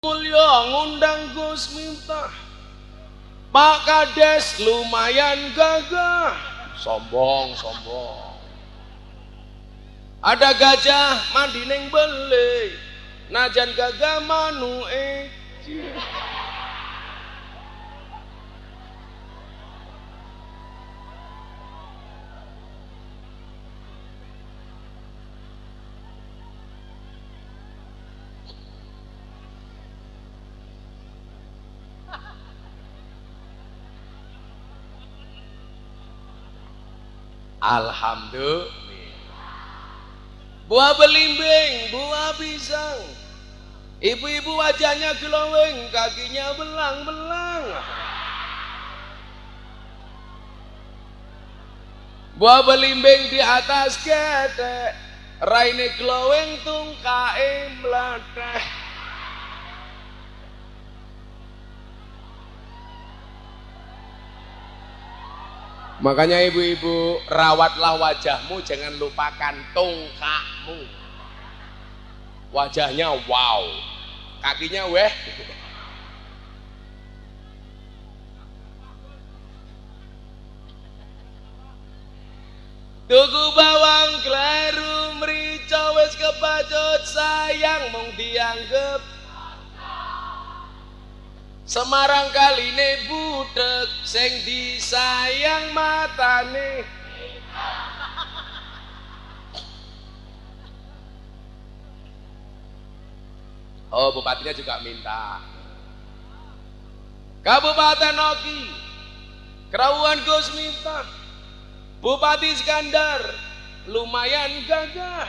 Mulya ngundang Gus Miftah. Pak Kades lumayan gagah. Sombong. Ada gajah mandi ning bele. Najan gagah manuke. Alhamdulillah. Buah belimbing, buah pisang. Ibu-ibu wajahnya glowing, kakinya belang-belang. Buah belimbing di atas ketek, raine glowing tungkae mlateh. Makanya ibu-ibu, rawatlah wajahmu, jangan lupakan tungkakmu. Wajahnya wow, kakinya weh. Tuku bawang kleru mrica wis kepacut sayang mung dianggep Semarang kaline budek sing disayang matane. Oh, bupatinya juga minta. Kabupaten Oki, Kerawuan Gus Miftah, Bupati Iskandar, lumayan gagah.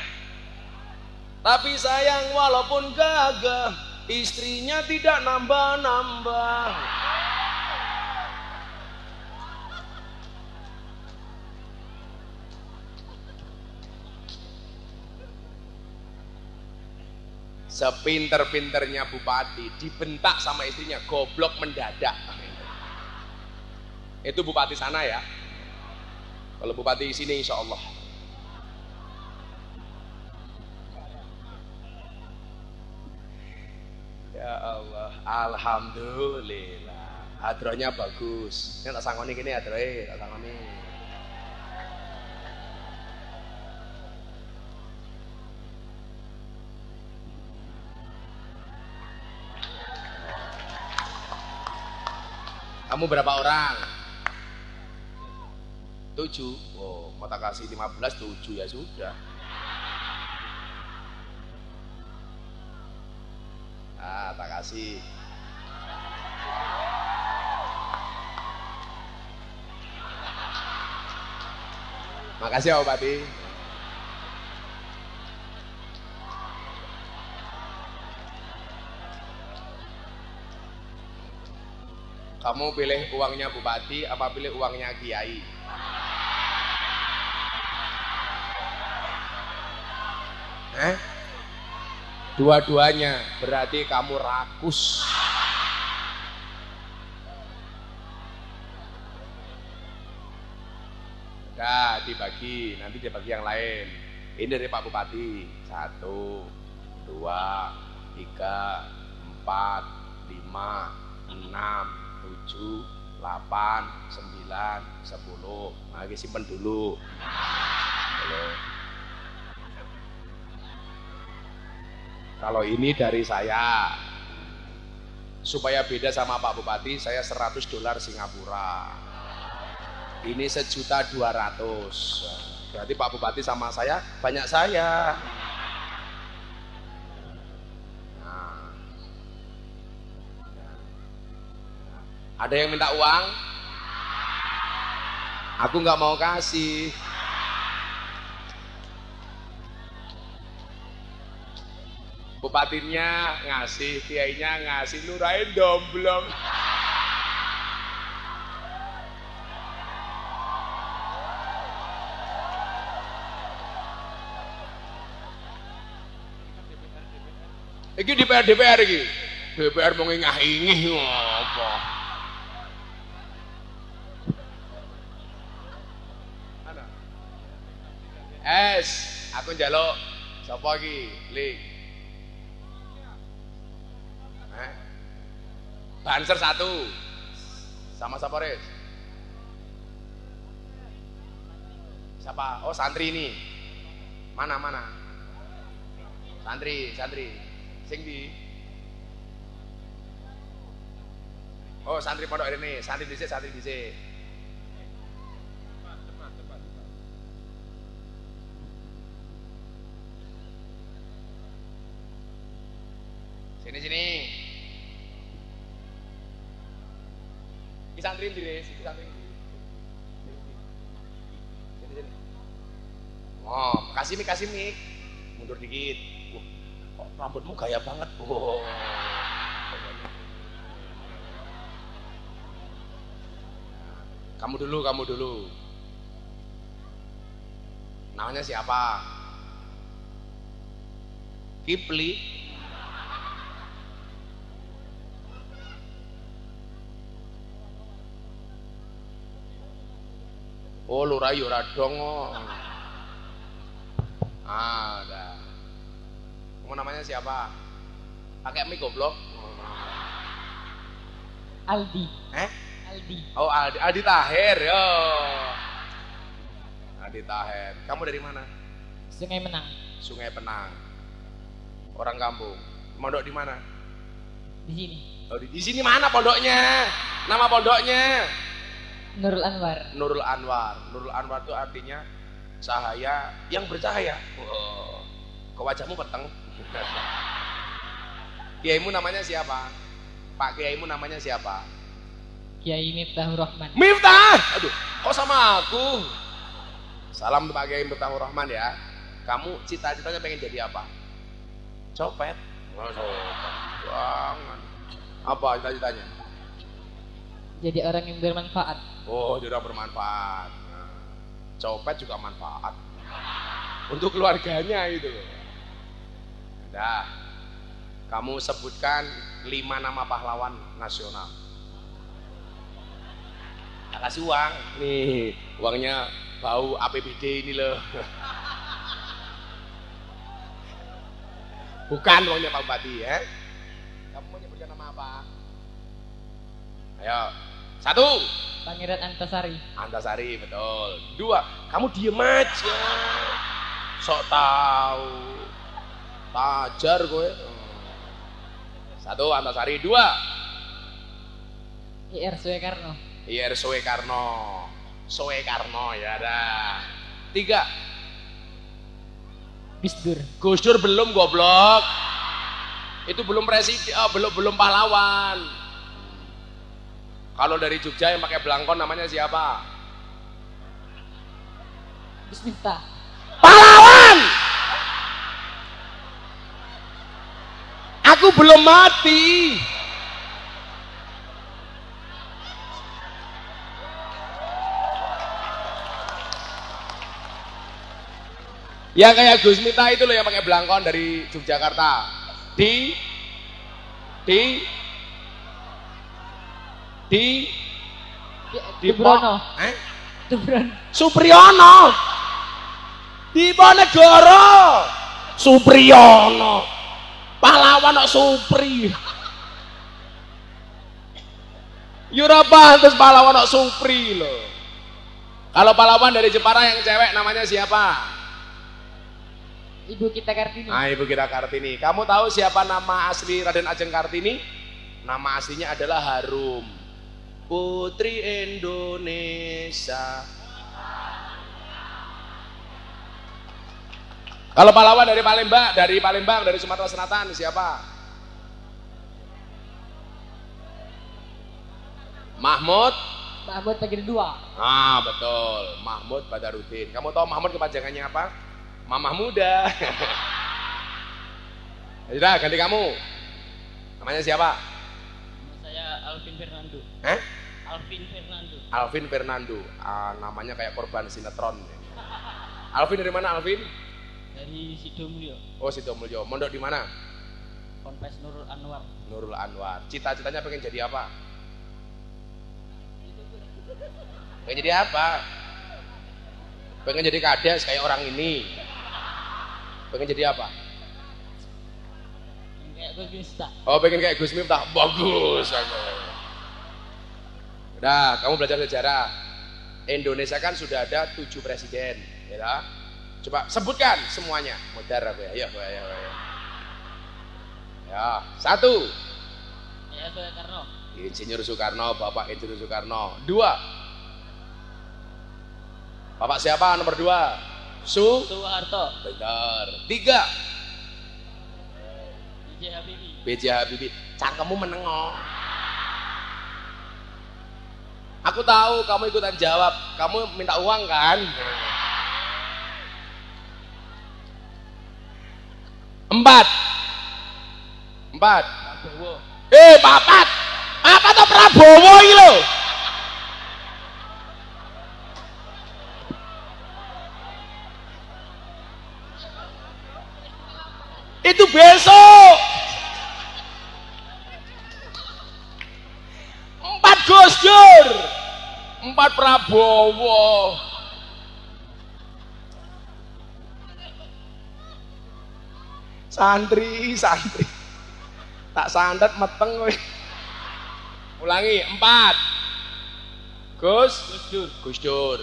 Tapi sayang walaupun gagah, istrinya tidak nambah-nambah. Sepinter-pinternya bupati dibentak sama istrinya, goblok mendadak. Itu bupati sana ya. Kalau bupati sini insya Allah. Ya Allah, alhamdulillah. Hadronya bagus. Ini tak sangoni gini hadroe, tak sangoni. Kamu berapa orang? 7. Oh, mau tak kasih 15, 7 ya sudah. Ah, tak kasih. Makasih ya Bupati. Kamu pilih uangnya bupati apa pilih uangnya kiai? Dua-duanya, berarti kamu rakus. Udah dibagi, nanti dibagi yang lain. Ini dari Pak Bupati. 1, 2, 3, 4, 5, 6, 7, 8, 9, 10. Lagi simpen dulu. Kalau ini dari saya, supaya beda sama Pak Bupati, saya $100 Singapura. Ini 1.200.000. Berarti Pak Bupati sama saya banyak saya. Nah. Ada yang minta uang? Aku nggak mau kasih. Bupatinya ngasih, kiainya ngasih, Nurain domblong. Iki DPR iki. DPR mau ngingah-ingih ngopo. Aku njaluk sapa iki? Lik. Banser 1. Sama siapa Res? Siapa? Oh santri ini. Mana? Santri. Sing di. Oh santri pondok ini. Santri dhisik. Sini. Iki santri ndi, Res? Iki santri. Sini. Oh, kasih mik. Mundur dikit. Kok rambutmu gaya banget. Oh. Kamu dulu. Namanya siapa? Kipli. Oh, lurai ora dong. Udah. Kamu namanya siapa? Pakai mic goblok. Aldi. Aldi. Oh, Aldi Tahir. Yo. Aldi Tahir. Kamu dari mana? Sungai Penang. Orang kampung. Mondok di mana? Di sini. Oh, di sini mana pondoknya? Nama pondoknya? Nurul Anwar. Nurul Anwar itu artinya cahaya yang bercahaya. Oh. Ke wajahmu peteng. Kiaimu namanya siapa? Pak Kiaimu namanya siapa? Kiai Miftahur Rahman. Miftah! Aduh, kok sama aku? Salam Pak Kiai Miftahur Rahman ya. Kamu cita-citanya pengen jadi apa? Copet. Jangan. Apa cita-citanya? Jadi orang yang bermanfaat. Oh, jadi orang bermanfaat. Nah, copet juga manfaat. Untuk keluarganya itu. Dah. Kamu sebutkan 5 nama pahlawan nasional. Tak kasih uang. Nih, uangnya bau APBD ini loh. Bukan uangnya Pak Bupati ya. Kamu mau nyebutkan nama apa? Ayo. 1. Pangeran Antasari. Antasari, betul. 2. Kamu diem aja. Sok tahu. Tajar gue. 1 Antasari. 2. IR Soekarno. IR Soekarno ya dah. 3. Gus Dur belum goblok. Itu belum presiden, belum pahlawan. Kalau dari Jogja yang pakai belangkon namanya siapa? Gus Miftah. Pahlawan. Aku belum mati. Ya kayak Gus Miftah itu loh yang pakai belangkon dari Yogyakarta. Di Brono. Supriyono. Di Ponegoro. Supriyono. Pahlawan kok Supri. Yura pantes pahlawan kok Supri loh. Kalau pahlawan dari Jepara yang cewek namanya siapa? Ibu kita Kartini. Ibu kita Kartini. Kamu tahu siapa nama asli Raden Ajeng Kartini? Nama aslinya adalah Harum. Putri Indonesia. Kalau pahlawan dari Palembang, dari Sumatera Selatan siapa? Mahmud Bagian 2. Betul. Mahmud Badarudin. Kamu tahu Mahmud kepanjangannya apa? Mamah muda. Sudah, ganti kamu. Namanya siapa? Saya Alvin Fernando. Alvin Fernando. Namanya kayak korban sinetron. Alvin dari mana Alvin? Dari Sidomulyo. Oh, Sidomulyo. Mondok di mana? Ponpes Nurul Anwar. Cita-citanya pengen jadi apa? Pengen jadi apa? Pengen jadi kades kayak orang ini. Pengen jadi apa? Kayak Gus Miftah. Oh, pengen kayak Gus Miftah. Bagus. Nah, kamu belajar sejarah. Indonesia kan sudah ada 7 presiden, ya. Coba sebutkan semuanya. Modar apa ya? Ayo. Ya, 1. Ya, Soekarno. Insinyur Soekarno, Bapak Insinyur Soekarno. 2. Bapak siapa nomor 2? Soeharto. Benar. 3. B.J. Habibie. B.J. Habibie. Cangkemmu menengok. Aku tahu kamu ikutan jawab. Kamu minta uang kan? 4. Prabowo. Papat. Apa tuh Prabowo ini lho? Itu besok. 4 Gus Dur. 4 Prabowo. Santri. Tak sandat meteng kowe. Ulangi, 4. Gus Dur.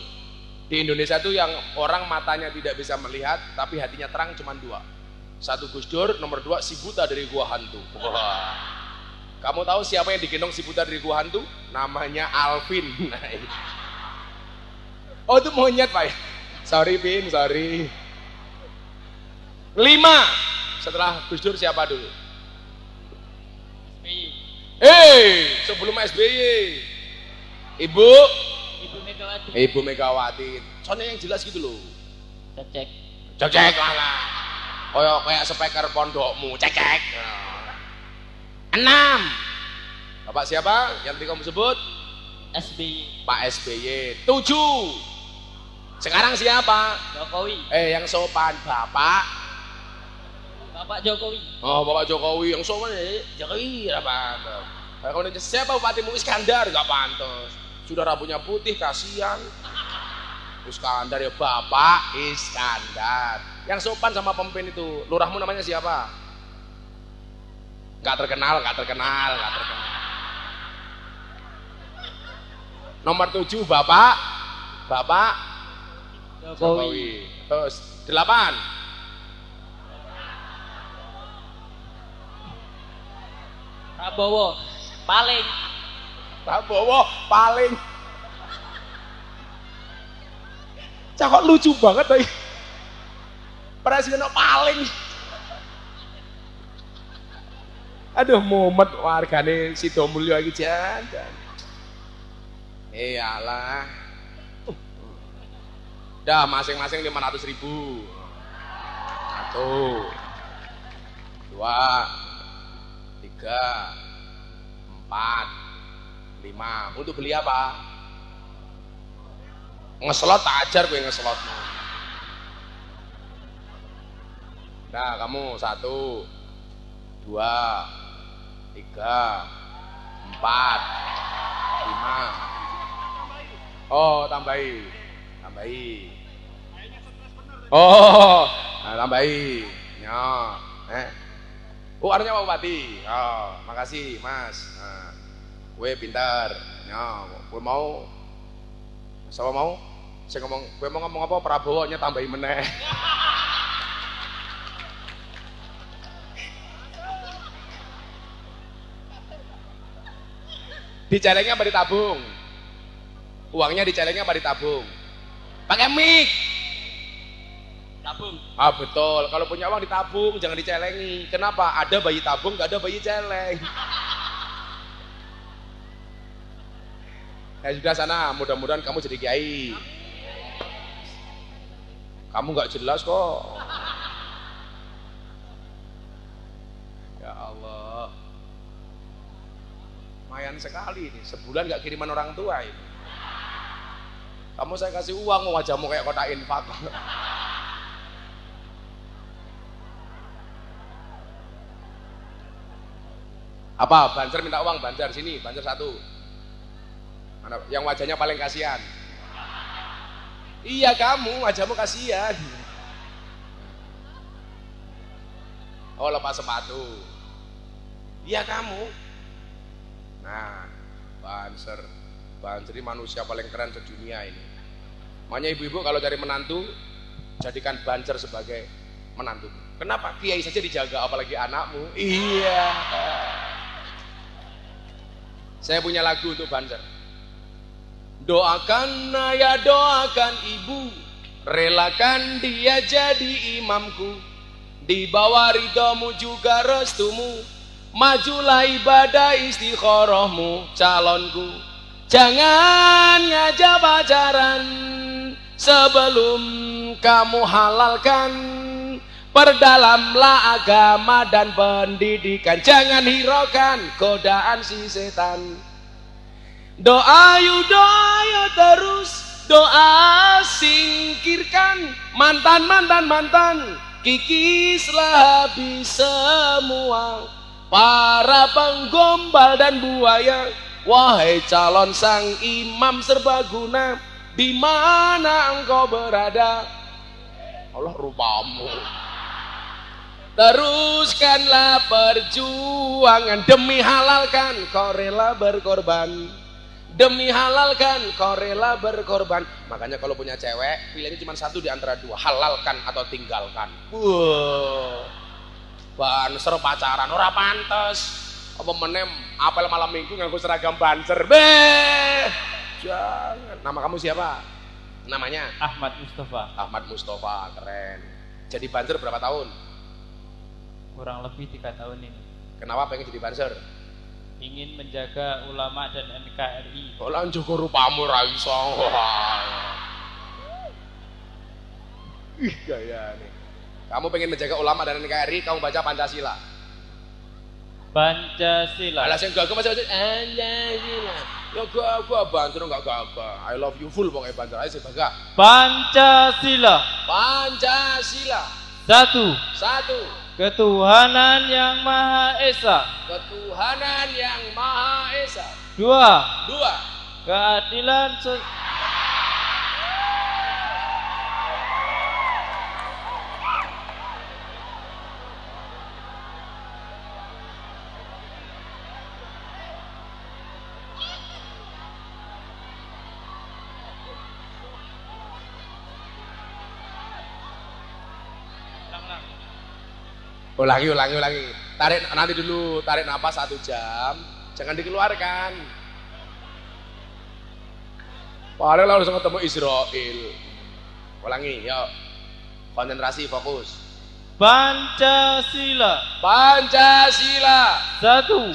Di Indonesia tuh yang orang matanya tidak bisa melihat tapi hatinya terang cuma 2. 1 Gus Dur, nomor 2 si buta dari gua hantu. Wah. Kamu tahu siapa yang digendong si buta dari gua hantu? Namanya Alvin. Oh, itu monyet, Pak. Sorry, Vin, sorry. 5. Setelah Gus Dur siapa dulu? SBY. Sebelum SBY. Ibu Megawati. Ibu Megawati. Soalnya yang jelas gitu loh. Cek. Lah. Kayak speaker pondokmu. Cek. 6. Bapak siapa yang tadi kamu sebut? SBY. Pak SBY. 7. Sekarang siapa? Jokowi. Yang sopan Bapak Jokowi. Oh, Bapak Jokowi yang sopan Jokowi apa? Kalau siapa Bupatimu? Iskandar, nggak pantas. Sudah rambutnya putih, kasihan. Iskandar ya Bapak Iskandar. Yang sopan sama pemimpin itu, lurahmu namanya siapa? Nggak terkenal. Nomor 7 Bapak Jokowi. Terus 8. Prabowo paling. Cakok lucu banget tadi. Presiden paling. Aduh, mumet wargane Sidomulyo iki jan. Iyalah. Dah masing-masing 500.000. 1, 2, 3, 4, 5. Untuk beli apa? Ngeslot tak ajar gue ngeslot. Nah, kamu 1, 2, 3, 4, 5. Oh, tambahi. Oh, nah, tambahi. Ya, artinya Pak Bupati. Oh, makasih Mas. Nah, gue pintar. Ya, gue mau. Siapa mau? Saya ngomong, gue mau ngomong apa? Prabowo nya tambahi meneh. Dicelengnya apa ditabung? Uangnya dicelengnya apa ditabung? Pakai mic. Tabung. Ah, betul. Kalau punya uang ditabung, jangan dicelengi. Kenapa? Ada bayi tabung, nggak ada bayi celeng. Ya sudah sana, mudah-mudahan kamu jadi kiai. Kamu nggak jelas kok. Ya Allah. Lumayan sekali nih, sebulan nggak kiriman orang tua ini. Kamu saya kasih uang, wajahmu kayak kotak infak. Apa? Banser minta uang, Banser sini, Banser 1. Mana yang wajahnya paling kasihan? Iya, kamu wajahmu kasihan. Oh, lepas sepatu. Iya kamu. Nah, Banser ini manusia paling keren sedunia ini. Makanya ibu-ibu kalau cari menantu, jadikan Banser sebagai menantu. Kenapa? Kiai saja dijaga, apalagi anakmu. Iya. Saya punya lagu untuk Banser. Doakan ayah, doakan ibu, relakan dia jadi imamku, di bawah ridhomu juga restumu, majulah ibadah istikharahmu calonku. Jangan ngajak pacaran sebelum kamu halalkan, perdalamlah agama dan pendidikan, jangan hiraukan godaan si setan. Doa yuk terus, doa singkirkan mantan, kikislah habis semua para penggombal dan buaya. Wahai calon sang imam serbaguna, di mana engkau berada? Allah rupamu. Teruskanlah perjuangan demi halalkan, kau rela berkorban. Demi halalkan, kau rela berkorban. Makanya kalau punya cewek, pilihannya cuma satu di antara dua, halalkan atau tinggalkan. Banser pacaran, ora pantes. Apa menem apel malam minggu nganggo seragam Banser. Jangan. Nama kamu siapa? Namanya? Ahmad Mustafa. Ahmad Mustafa, keren. Jadi Banser berapa tahun? Kurang lebih 3 tahun ini. Kenapa pengen jadi Banser? Ingin menjaga ulama dan NKRI. Kalau njogo rupamu ra iso. Ih, gaya nih. Kamu pengen menjaga ulama dan NKRI, kamu baca Pancasila. Pancasila. Alah sing gagah baca Pancasila. Ya gagah Banser enggak gagah. I love you full pokoknya Banser. Ayo sing gagah. Pancasila. Pancasila. Satu. Ketuhanan yang Maha Esa. Ketuhanan yang Maha Esa. Dua. Keadilan Ulangi. Tarik nanti dulu, tarik napas 1 jam, jangan dikeluarkan. Padahal langsung ketemu Israel. Ulangi, yuk. Konsentrasi, fokus. Pancasila. Satu.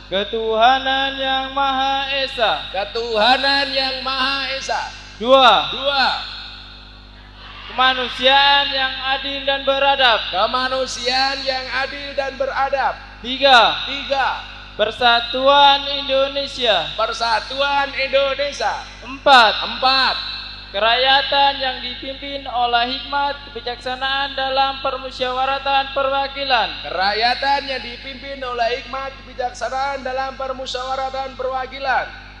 Ketuhanan yang Maha Esa. Dua. Kemanusiaan yang adil dan beradab. Tiga. Persatuan Indonesia. Empat. Kerakyatan yang dipimpin oleh hikmat kebijaksanaan dalam permusyawaratan perwakilan.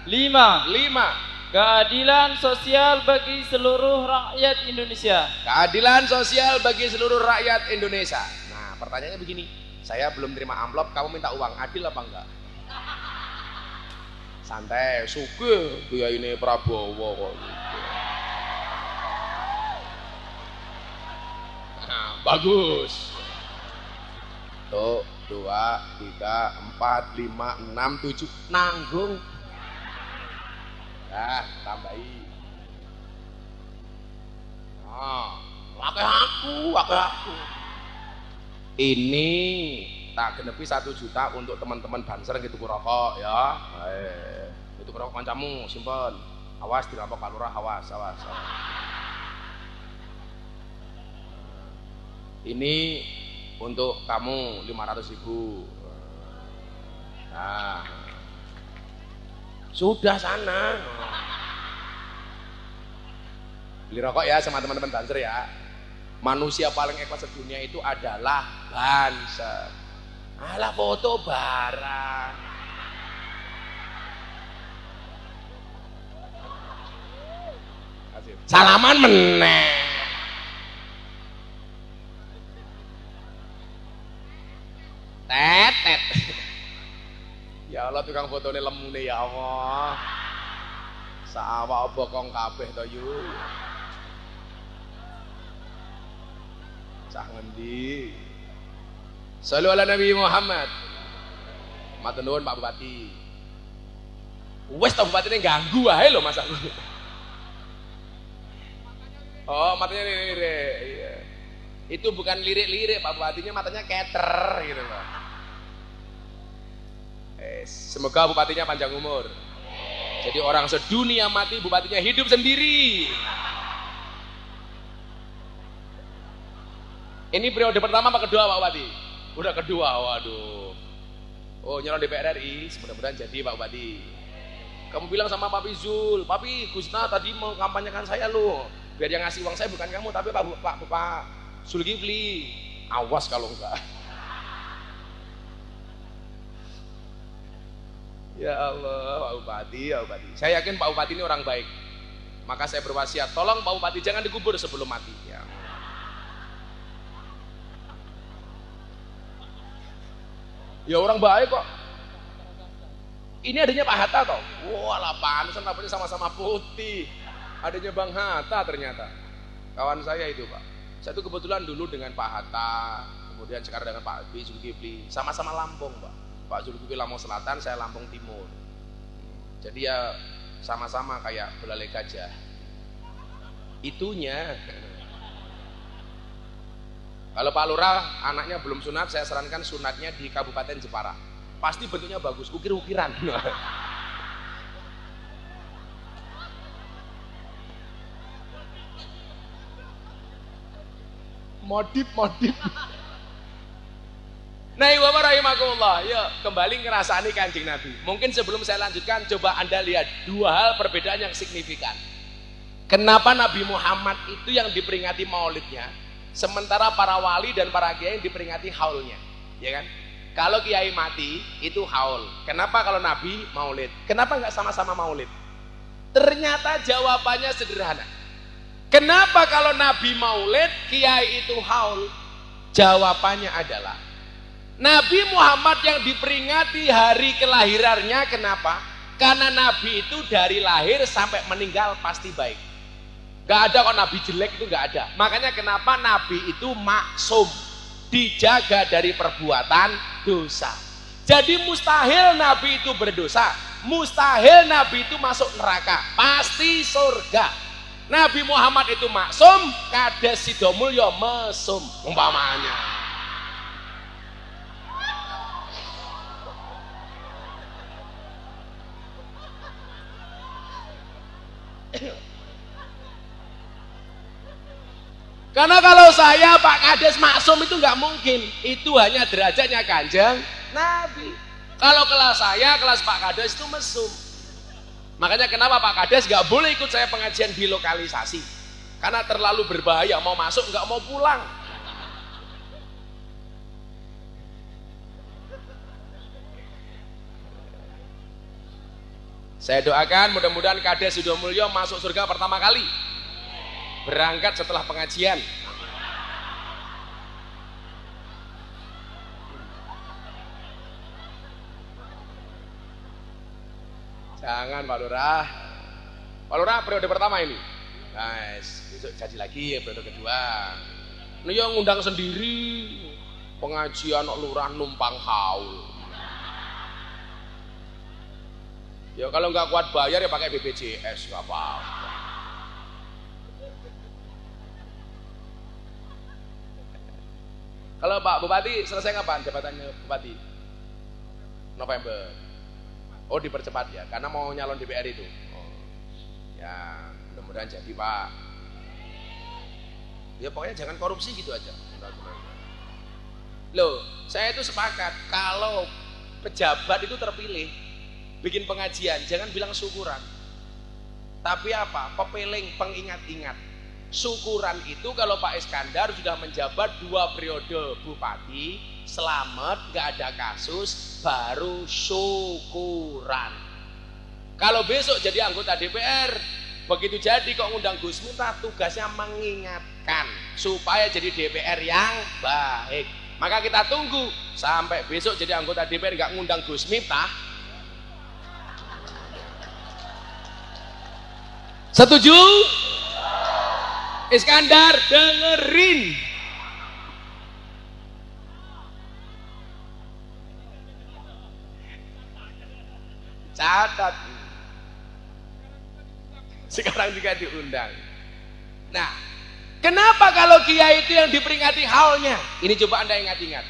Lima. Keadilan sosial bagi seluruh rakyat Indonesia. Nah, pertanyaannya begini. Saya belum terima amplop, kamu minta uang, adil apa enggak? Santai, sugih dia ini Prabowo kok. Nah, bagus. Tuh, 2, 3, 4, 5, 6, 7, nanggung. Nah, tambahi. Pakai aku. Ini tak genepi 1 juta untuk teman-teman Banser gitu rokok ya. Itu rokok kancamu, simpen. Awas dirampok Pak Lurah, awas. Ini untuk kamu 500.000. Nah. Sudah sana. Beli rokok ya sama teman-teman Banser ya. Manusia paling ikhlas sedunia itu adalah Banser. Alah foto barang. Salaman meneh. Tet. Ya Allah tukang fotone lemune ya Allah. Sawah bokong kabeh to yu. Cah ngendi? Shallu ala Nabi Muhammad. Matur nuwun Pak Bupati. Wes to bupatine ganggu wae lho Mas aku. Oh, matanya lirik. Iya. Itu bukan lirik-lirik, Pak Bupatinya matanya keter gitu Pak. Semoga bupatinya panjang umur. Jadi orang sedunia mati, bupatinya hidup sendiri. Ini periode pertama apa kedua Pak Bupati? Udah kedua, waduh. Oh, nyalon DPR RI, mudah-mudahan jadi Pak Bupati. Kamu bilang sama Pak Zul, Papi Gusna tadi mau kampanyekan saya loh. Biar yang ngasih uang saya bukan kamu tapi Pak Zulkifli. Awas kalau enggak. Ya Allah, Pak Bupati, ya Bupati. Saya yakin Pak Bupati ini orang baik. Maka saya berwasiat, tolong Pak Bupati jangan dikubur sebelum mati. Ya. Ya orang baik kok. Ini adanya Pak Hatta toh. Wah lah pantesan rambutnya sama-sama putih. Adanya Bang Hatta ternyata. Kawan saya itu Pak. Saya itu kebetulan dulu dengan Pak Hatta, kemudian sekarang dengan Pak Zulkifli. Sama-sama Lampung Pak. Pak Zulkifli Lampung Selatan, saya Lampung Timur. Jadi ya sama-sama kayak belalai gajah. Itunya. Kalau Pak Lurah anaknya belum sunat, saya sarankan sunatnya di Kabupaten Jepara. Pasti bentuknya bagus, ukir-ukiran. Modif. Nah, Bapak rahimakumullah, yuk kembali ngerasani Kanjeng Nabi. Mungkin sebelum saya lanjutkan, coba Anda lihat dua hal perbedaan yang signifikan. Kenapa Nabi Muhammad itu yang diperingati maulidnya, sementara para wali dan para kiai yang diperingati haulnya, ya kan? Kalau kiai mati itu haul. Kenapa kalau Nabi maulid? Kenapa nggak sama-sama maulid? Ternyata jawabannya sederhana. Kenapa kalau Nabi maulid, kiai itu haul? Jawabannya adalah Nabi Muhammad yang diperingati hari kelahirannya, kenapa? Karena Nabi itu dari lahir sampai meninggal pasti baik. Gak ada kok Nabi jelek, itu gak ada. Makanya kenapa Nabi itu maksum, dijaga dari perbuatan dosa. Jadi mustahil Nabi itu berdosa, mustahil Nabi itu masuk neraka, pasti surga. Nabi Muhammad itu maksum, kades sidomulyo mesum umpamanya. Karena kalau saya Pak Kades maksum itu nggak mungkin, itu hanya derajatnya Kanjeng Nabi. Kalau kelas saya, kelas Pak Kades itu mesum. Makanya kenapa Pak Kades nggak boleh ikut saya pengajian bilokalisasi, karena terlalu berbahaya, mau masuk nggak mau pulang. Saya doakan mudah-mudahan Kades Sidomulyo masuk surga pertama kali, berangkat setelah pengajian. Jangan Pak Lurah. Pak Lurah periode pertama ini. Guys, besok jadi lagi ya periode kedua. Ini yang ngundang sendiri pengajian Lurah numpang haul. Ya kalau nggak kuat bayar ya pakai BPJS, nggak apa-apa. Kalau Pak Bupati selesai kapan jabatannya Bupati? November. Oh dipercepat ya, karena mau nyalon DPR itu. Oh. Ya mudah-mudahan jadi Pak. Ya pokoknya jangan korupsi gitu aja. Loh, saya itu sepakat kalau pejabat itu terpilih bikin pengajian, jangan bilang syukuran. Tapi apa? Pepeling, pengingat-ingat. Syukuran itu kalau Pak Iskandar sudah menjabat 2 periode bupati, selamat, gak ada kasus, baru syukuran. Kalau besok jadi anggota DPR, begitu jadi kok ngundang Gus Miftah, tugasnya mengingatkan supaya jadi DPR yang baik. Maka kita tunggu sampai besok jadi anggota DPR gak ngundang Gus Miftah, Setuju? Iskandar dengerin. Catat. Sekarang juga diundang. Nah, kenapa kalau kiai itu yang diperingati haulnya? Ini coba Anda ingat-ingat.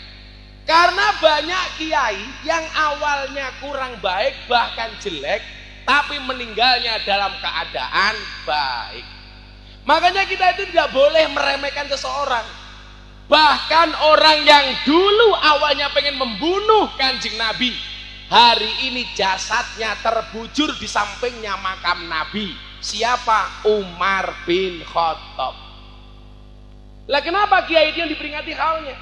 Karena banyak kiai yang awalnya kurang baik bahkan jelek, tapi meninggalnya dalam keadaan baik. Makanya kita itu tidak boleh meremehkan seseorang. Bahkan orang yang dulu awalnya pengen membunuh Kanjeng Nabi, hari ini jasadnya terbujur di sampingnya makam Nabi. Siapa? Umar bin Khattab. Lah kenapa kiai itu yang diperingati haulnya?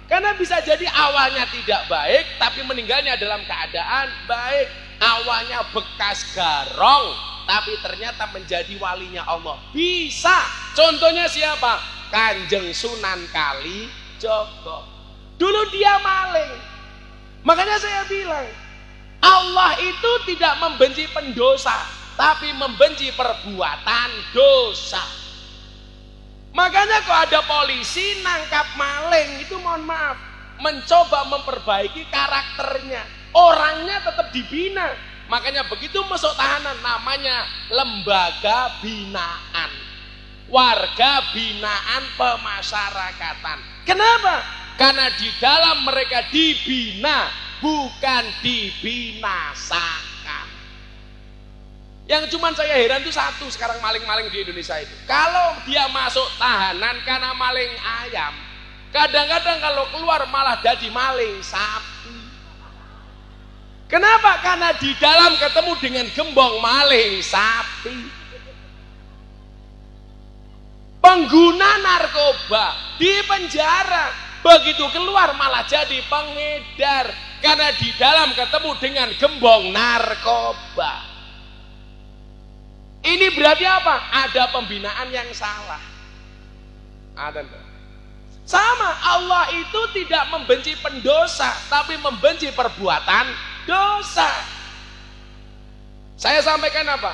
Karena bisa jadi awalnya tidak baik, tapi meninggalnya dalam keadaan baik. Awalnya bekas garong, tapi ternyata menjadi walinya Allah. Bisa. Contohnya siapa? Kanjeng Sunan Kalijogo. Dulu dia maling. Makanya saya bilang, Allah itu tidak membenci pendosa, tapi membenci perbuatan dosa. Makanya kalau ada polisi nangkap maling, itu mohon maaf, mencoba memperbaiki karakternya. Orangnya tetap dibina. Makanya begitu masuk tahanan, namanya lembaga binaan, warga binaan pemasyarakatan. Kenapa? Karena di dalam mereka dibina, bukan dibinasakan. Yang cuman saya heran itu satu sekarang maling-maling di Indonesia itu. Kalau dia masuk tahanan karena maling ayam, kadang-kadang kalau keluar malah jadi maling sapi. Kenapa? Karena di dalam ketemu dengan gembong maling sapi. Pengguna narkoba di penjara, begitu keluar malah jadi pengedar. Karena di dalam ketemu dengan gembong narkoba. Ini berarti apa? Ada pembinaan yang salah. Ada enggak? Sama, Allah itu tidak membenci pendosa, tapi membenci perbuatan dosa. Saya sampaikan apa?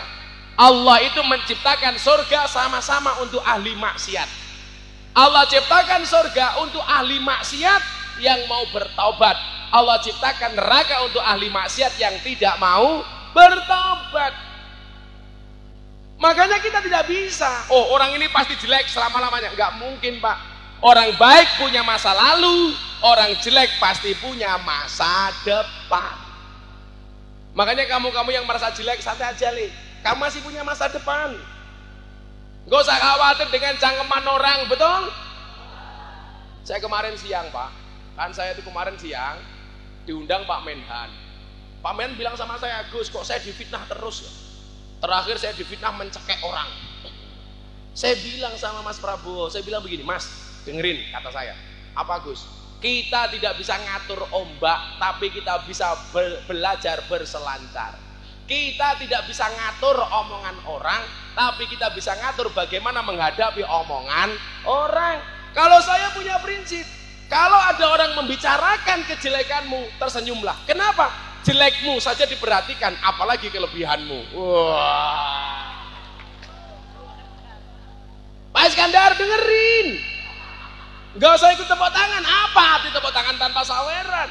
Allah itu menciptakan surga sama-sama untuk ahli maksiat. Allah ciptakan surga untuk ahli maksiat yang mau bertaubat. Allah ciptakan neraka untuk ahli maksiat yang tidak mau bertaubat. Makanya kita tidak bisa, oh orang ini pasti jelek selama-lamanya. Enggak mungkin, Pak. Orang baik punya masa lalu, orang jelek pasti punya masa depan. Makanya kamu-kamu yang merasa jelek, santai aja, Li. Kamu masih punya masa depan. Gak usah khawatir dengan cangkeman orang, betul? Saya kemarin siang, Pak. Kan saya itu kemarin siang diundang Pak Menhan. Pak Menhan bilang sama saya, Gus, kok saya difitnah terus ya? Terakhir saya difitnah mencekek orang. Saya bilang sama Mas Prabowo, saya bilang begini, Mas, dengerin kata saya. Apa Gus? Kita tidak bisa ngatur ombak, tapi kita bisa belajar berselancar. Kita tidak bisa ngatur omongan orang, tapi kita bisa ngatur bagaimana menghadapi omongan orang. Kalau saya punya prinsip, kalau ada orang membicarakan kejelekanmu, tersenyumlah. Kenapa? Jelekmu saja diperhatikan, apalagi kelebihanmu. Wah. Pak Iskandar dengerin. Gak usah ikut tepuk tangan. Apa arti tepuk tangan tanpa saweran?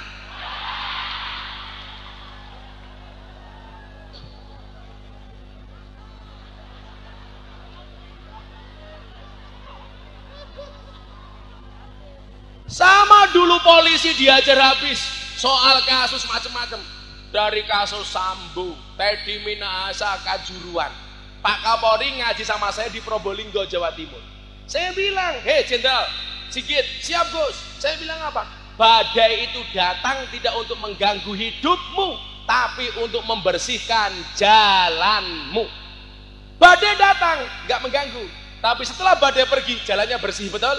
Sama dulu polisi diajar habis soal kasus macam-macam. Dari kasus Sambo, Teddy Minahasa, Kanjuruhan. Pak Kapolri ngaji sama saya di Probolinggo, Jawa Timur. Saya bilang, hei Jenderal Sigit, siap Gus. Saya bilang apa? Badai itu datang tidak untuk mengganggu hidupmu, tapi untuk membersihkan jalanmu. Badai datang, nggak mengganggu, tapi setelah badai pergi, jalannya bersih, betul?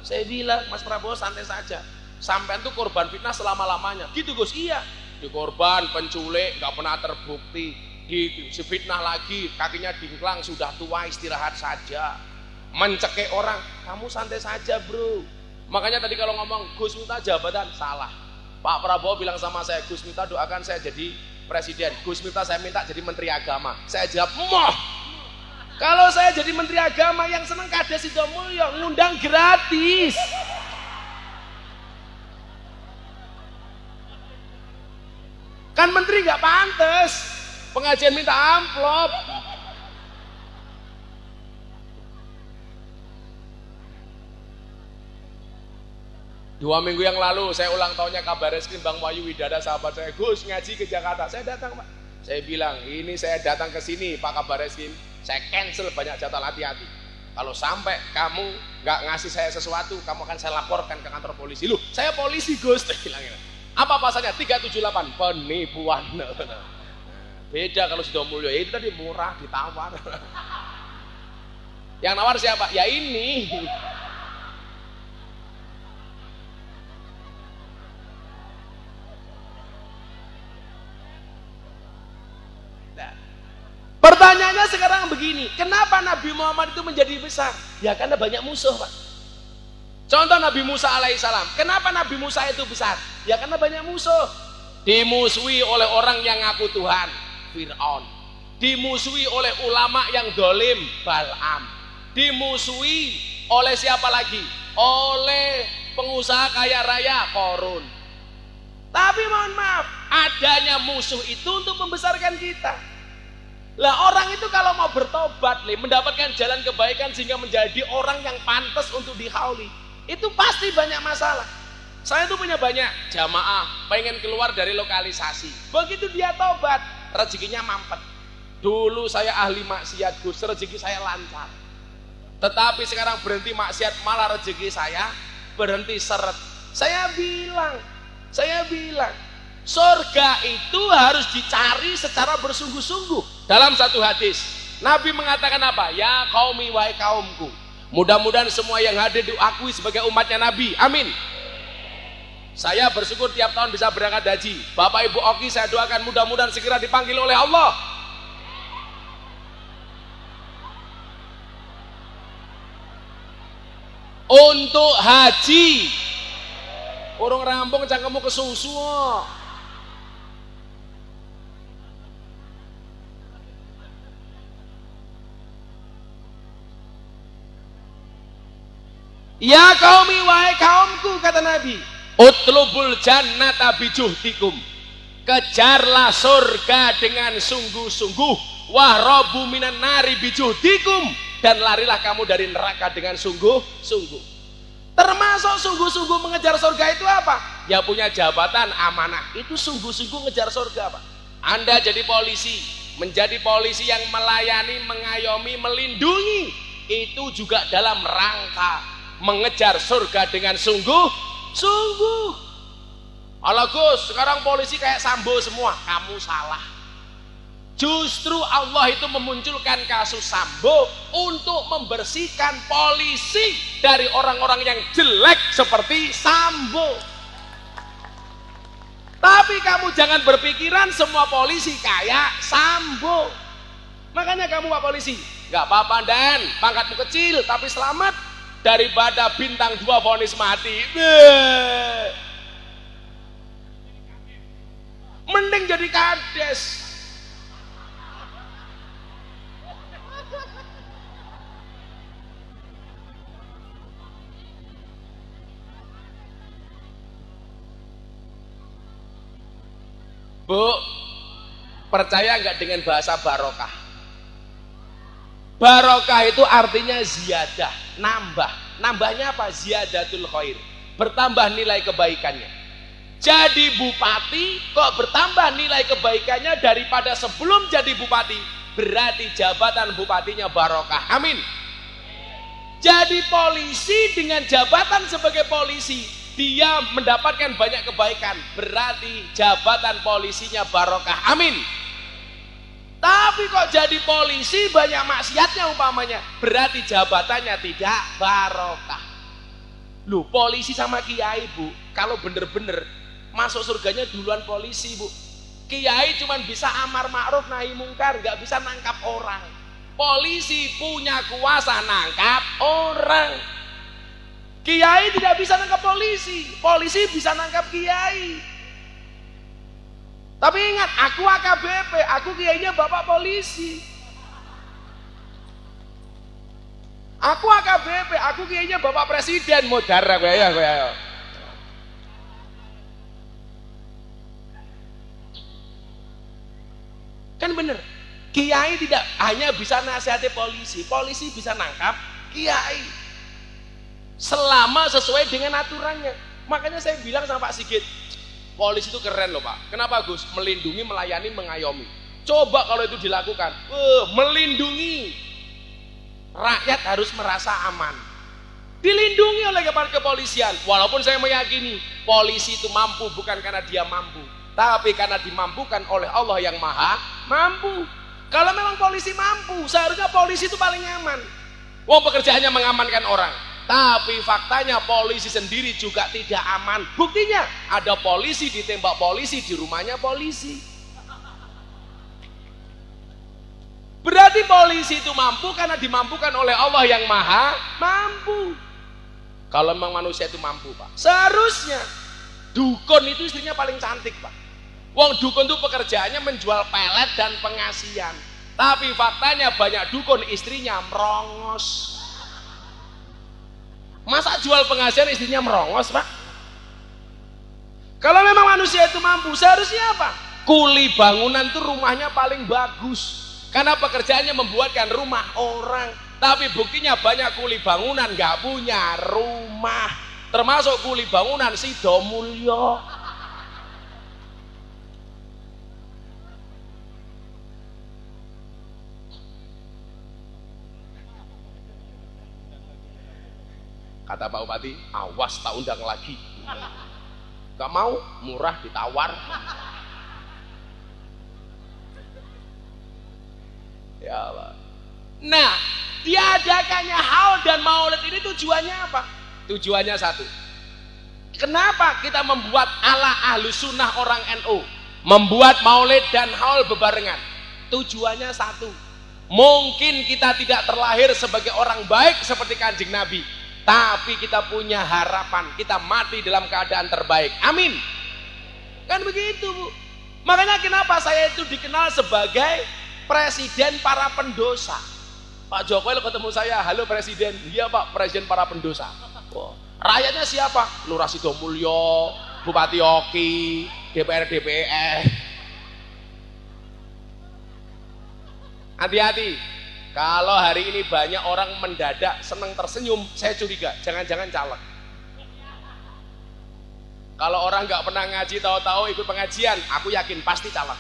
Saya bilang, Mas Prabowo santai saja. Sampai itu korban fitnah selama-lamanya. Gitu Gus, iya. Di korban, penculik, nggak pernah terbukti. Di fitnah lagi, kakinya dingklang, sudah tua, istirahat saja. Mencekik orang, kamu santai saja bro. Makanya tadi kalau ngomong Gus minta jabatan, salah. Pak Prabowo bilang sama saya, Gus minta doakan saya jadi presiden. Gus minta saya minta jadi menteri agama. Saya jawab, moh. Kalau saya jadi menteri agama yang seneng Kades Sidomulyo, ngundang gratis. Kan menteri nggak pantes pengajian minta amplop. Dua minggu yang lalu saya ulang tahunnya Kabar Eskrim Bang Wahyu Widara, sahabat saya, Gus ngaji ke Jakarta. Saya datang Pak, saya bilang ini saya datang ke sini Pak Kabar Eskrim, saya cancel banyak jadwal, hati-hati. Kalau sampai kamu nggak ngasih saya sesuatu, kamu akan saya laporkan ke kantor polisi. Loh, saya polisi Gus, saya bilang. Apa pasalnya? 378 penipuan. Beda kalau Sidomulyo, ya itu tadi murah ditawar. Yang nawar siapa? Ya ini. Pertanyaannya sekarang begini, kenapa Nabi Muhammad itu menjadi besar? Ya karena banyak musuh Pak. Contoh Nabi Musa alaihissalam, kenapa Nabi Musa itu besar? Ya karena banyak musuh. Dimusuhi oleh orang yang ngaku Tuhan, Fir'aun. Dimusuhi oleh ulama yang dolim, Bal'am. Dimusuhi oleh siapa lagi? Oleh pengusaha kaya raya, Korun. Tapi mohon maaf, adanya musuh itu untuk membesarkan kita. Lah orang itu kalau mau bertobat, mendapatkan jalan kebaikan sehingga menjadi orang yang pantas untuk dihauli, itu pasti banyak masalah. Saya tuh punya banyak jamaah pengen keluar dari lokalisasi. Begitu dia tobat, rezekinya mampet. Dulu saya ahli maksiat Gus, rezeki saya lancar. Tetapi sekarang berhenti maksiat, malah rezeki saya berhenti seret. Saya bilang, surga itu harus dicari secara bersungguh-sungguh. Dalam satu hadis, Nabi mengatakan apa? Ya qaumi wahai kaumku. Mudah-mudahan semua yang hadir diakui sebagai umatnya Nabi. Amin. Saya bersyukur tiap tahun bisa berangkat haji. Bapak Ibu Oki saya doakan mudah-mudahan segera dipanggil oleh Allah. Untuk haji. Urung rampung cangkemmu kesusu. Ya qaumi wahai kaumku, kata Nabi, utlubul jannata bijuhdikum, kejarlah surga dengan sungguh-sungguh, wahrobu minan nari bijuhdikum, dan larilah kamu dari neraka dengan sungguh-sungguh. Termasuk sungguh-sungguh mengejar surga itu apa? Ya punya jabatan amanah, itu sungguh-sungguh ngejar surga Pak. Anda jadi polisi, menjadi polisi yang melayani, mengayomi, melindungi, itu juga dalam rangka mengejar surga dengan sungguh-sungguh. Alah Gus, sekarang polisi kayak Sambo semua. Kamu salah. Justru Allah itu memunculkan kasus Sambo untuk membersihkan polisi dari orang-orang yang jelek seperti Sambo. Tapi kamu jangan berpikiran semua polisi kayak Sambo. Makanya kamu Pak Polisi, gak apa-apa Dan, pangkatmu kecil tapi selamat daripada bintang 2 vonis mati. Mending jadi kades. Bu, percaya nggak dengan bahasa barokah? Barokah itu artinya ziyadah, nambah. Nambahnya apa? Ziyadatul khair, bertambah nilai kebaikannya. Jadi bupati kok bertambah nilai kebaikannya daripada sebelum jadi bupati, berarti jabatan bupatinya barokah. Amin. Jadi polisi dengan jabatan sebagai polisi, dia mendapatkan banyak kebaikan, berarti jabatan polisinya barokah. Amin. Tapi kok jadi polisi banyak maksiatnya umpamanya, berarti jabatannya tidak barokah. Loh, polisi sama kiai Bu, kalau bener-bener masuk surganya duluan polisi Bu. Kiai cuma bisa amar ma'ruf nahi mungkar, nggak bisa nangkap orang. Polisi punya kuasa nangkap orang. Kiai tidak bisa nangkap polisi, polisi bisa nangkap kiai. Tapi ingat, aku AKBP, aku kiainya bapak polisi. Aku AKBP, aku kayaknya Bapak Presiden modar aku ya. Kan bener. Kiai tidak hanya bisa nasihati polisi, polisi bisa nangkap kiai. Selama sesuai dengan aturannya. Makanya saya bilang sama Pak Sigit, polisi itu keren loh Pak. Kenapa Gus? Melindungi, melayani, mengayomi. Coba kalau itu dilakukan, melindungi. Rakyat harus merasa aman, dilindungi oleh kepolisian. Walaupun saya meyakini polisi itu mampu bukan karena dia mampu, tapi karena dimampukan oleh Allah yang maha mampu. Kalau memang polisi mampu, seharusnya polisi itu paling aman. Wong pekerjaannya mengamankan orang, tapi faktanya polisi sendiri juga tidak aman. Buktinya ada polisi ditembak polisi di rumahnya polisi. Berarti polisi itu mampu karena dimampukan oleh Allah yang maha mampu. Kalau memang manusia itu mampu Pak, seharusnya dukun itu istrinya paling cantik Pak. Wong dukun itu pekerjaannya menjual pelet dan pengasian, tapi faktanya banyak dukun istrinya merongos. Masa jual pengasian istrinya merongos Pak? Kalau memang manusia itu mampu, seharusnya apa? Kuli bangunan itu rumahnya paling bagus, karena pekerjaannya membuatkan rumah orang. Tapi buktinya banyak kuli bangunan nggak punya rumah, termasuk kuli bangunan Sido Mulyo. Kata Pak Bupati, awas tak undang lagi. Gak mau, murah ditawar. Ya Allah. Nah, diadakannya haul dan maulid ini tujuannya apa? Tujuannya satu. Kenapa kita membuat ala ahlus sunnah orang NU membuat maulid dan haul bebarengan? Tujuannya satu. Mungkin kita tidak terlahir sebagai orang baik seperti Kanjeng Nabi, tapi kita punya harapan kita mati dalam keadaan terbaik. Amin. Kan begitu Bu. Makanya kenapa saya itu dikenal sebagai presiden para pendosa. Pak Jokowi ketemu saya, halo presiden. Iya Pak, presiden para pendosa. Oh. Rakyatnya siapa? Lurah Sido Mulyo, Bupati Oki, DPR. Hati-hati. Kalau hari ini banyak orang mendadak senang tersenyum, saya curiga, jangan-jangan caleg. Kalau orang nggak pernah ngaji, tahu-tahu ikut pengajian, aku yakin pasti caleg.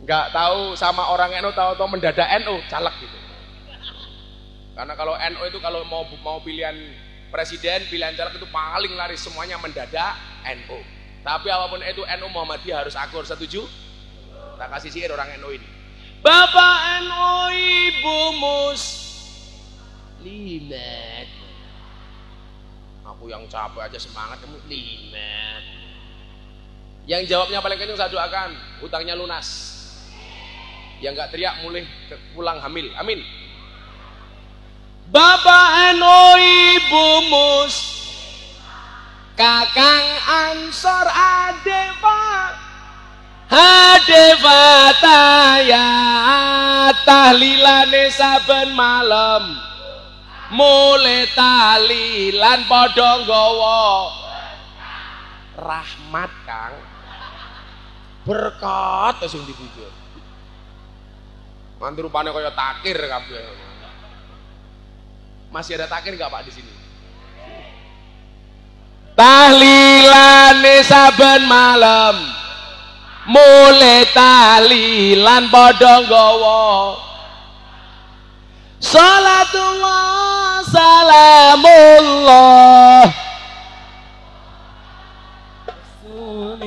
Nggak tahu sama orang NU, tahu-tahu mendadak NU, caleg gitu. Karena kalau NU itu kalau mau pilihan presiden, pilihan caleg itu paling laris, semuanya mendadak NU. Tapi apapun itu NU Muhammadiyah harus akur, setuju? Tak kasih sihir orang NU ini. Bapak NU, Ibu Muslimat. Aku yang capek aja semangat, kamu limat. Yang jawabnya paling kenceng saya doakan, utangnya lunas. Yang nggak teriak mulai pulang hamil, amin. Bapak NU, Ibu Kakang Ansor Adefa taya tahlilane saben malam, mulai tahlilan padha nggawa rahmat Kang, berkat sing dipikir. Mantu rupane kaya takir kabeh. Masih ada takir enggak Pak di sini? Tahlilane saben malam, mulai tahlilan padha nggawa salatullah salamullah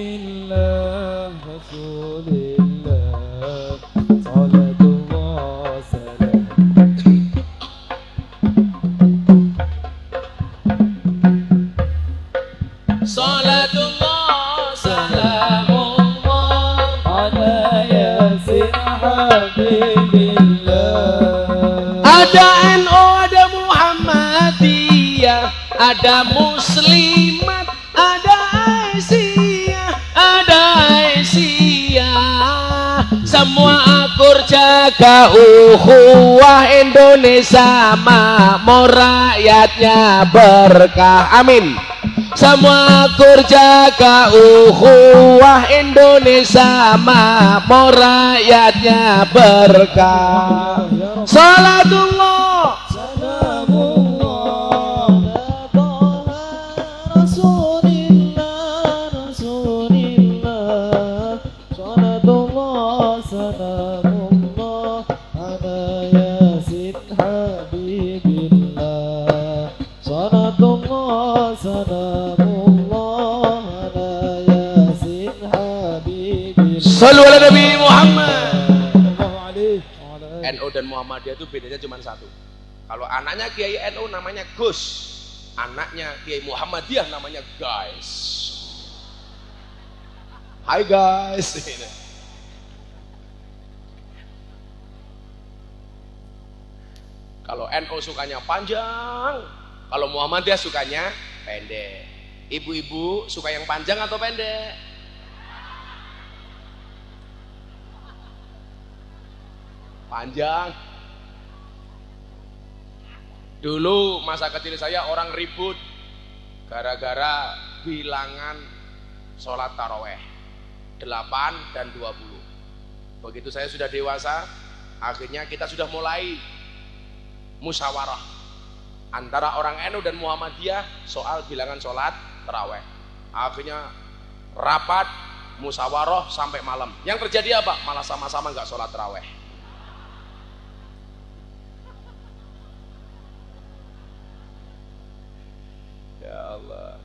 Rasulillah Rasulillah salatullah salam. Salatullah salamullah ala yasin habibillah. Ada NU, ada Muhammadiyah, ada Muslimat, ada Aisyah, Semua akur jaga ukhuwah Indonesia, makmur rakyatnya berkah. Amin. Semua akur jaga ukhuwah Indonesia, makmur rakyatnya berkah. Salatullah Sallu ala Nabi Muhammad. NU dan Muhammadiyah itu bedanya cuma satu. Kalau anaknya Kiai NU namanya Gus, anaknya Kiai Muhammadiyah namanya Guys. Hai guys. Kalau NU sukanya panjang, kalau Muhammadiyah sukanya pendek. Ibu-ibu suka yang panjang atau pendek? Panjang. Dulu masa kecil saya orang ribut gara-gara bilangan sholat taraweh 8 dan 20. Begitu saya sudah dewasa, akhirnya kita sudah mulai musyawarah antara orang NU dan Muhammadiyah soal bilangan sholat taraweh. Akhirnya rapat musyawarah sampai malam. Yang terjadi apa? Malah sama-sama nggak sholat taraweh. Ya Allah.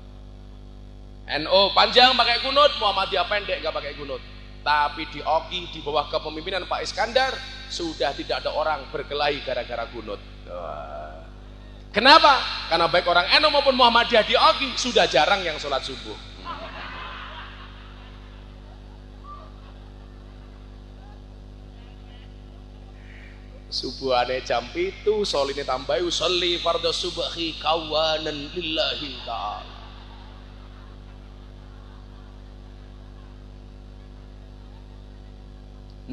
NU panjang pakai kunut, Muhammadiyah pendek gak pakai kunut. Tapi di Oki di bawah kepemimpinan Pak Iskandar sudah tidak ada orang berkelahi gara-gara kunut. Kenapa? Karena baik orang NU maupun Muhammadiyah di Oki sudah jarang yang sholat subuh. Subuhane jam itu soline tambahi usolli fardhu subhi kawanan lillahi ta'ala.